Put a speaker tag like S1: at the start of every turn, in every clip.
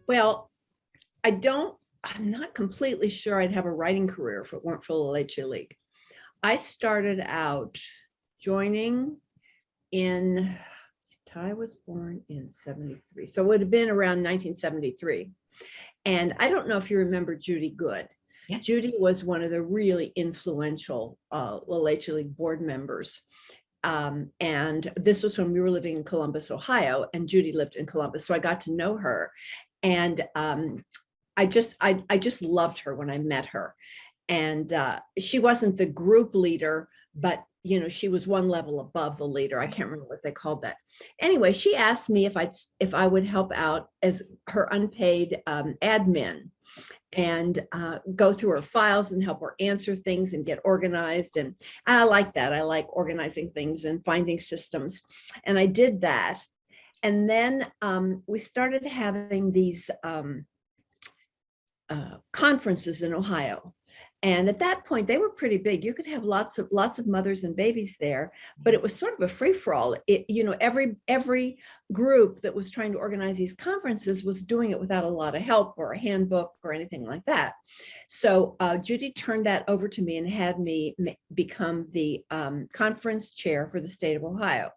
S1: Well, I'm not completely sure I'd have a writing career if it weren't for the LLL League. I started out joining in, Ty was born in 73. So it would have been around 1973. And I don't know if you remember Judy Good.
S2: Yeah.
S1: Judy was one of the really influential LLL League board members. And this was when we were living in Columbus, Ohio, and Judy lived in Columbus. So I got to know her. And I just loved her when I met her. And she wasn't the group leader, but she was one level above the leader. I can't remember what they called that. Anyway, she asked me if I would help out as her unpaid admin and go through her files and help her answer things and get organized. And I like that. I like organizing things and finding systems. And I did that. And then we started having these conferences in Ohio. And at that point, they were pretty big. You could have lots of mothers and babies there, but it was sort of a free for all. Every group that was trying to organize these conferences was doing it without a lot of help or a handbook or anything like that. So Judy turned that over to me and had me become the conference chair for the state of Ohio.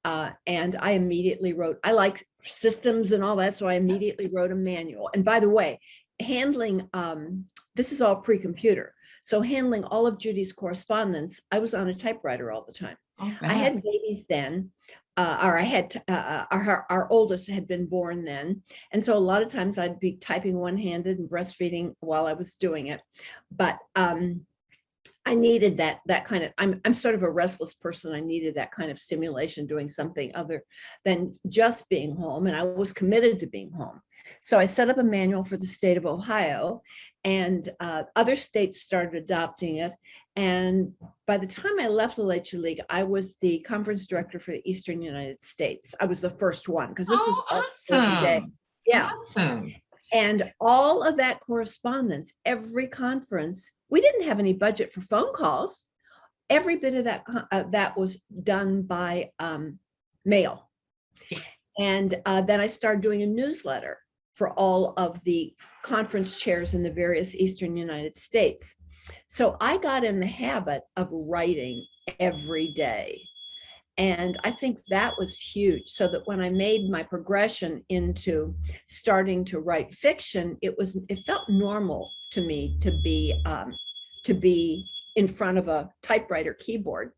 S1: And I immediately wrote, I like systems and all that, so I immediately wrote a manual. And by the way, handling this is all pre-computer. So handling all of Judy's correspondence, I was on a typewriter all the time.
S2: All
S1: I had babies then, or I had our oldest had been born then. And so a lot of times I'd be typing one-handed and breastfeeding while I was doing it. But I needed that kind of, I'm sort of a restless person. I needed that kind of stimulation, doing something other than just being home. And I was committed to being home. So I set up a manual for the state of Ohio, and other states started adopting it. And by the time I left the LLL League, I was the conference director for the Eastern United States. I was the first one because this was
S2: awesome.
S1: Yeah.
S2: Awesome.
S1: And all of that correspondence, every conference, we didn't have any budget for phone calls. Every bit of that was done by mail. And then I started doing a newsletter for all of the conference chairs in the various Eastern United States. So I got in the habit of writing every day. And I think that was huge, so that when I made my progression into starting to write fiction, it felt normal to me to be in front of a typewriter keyboard.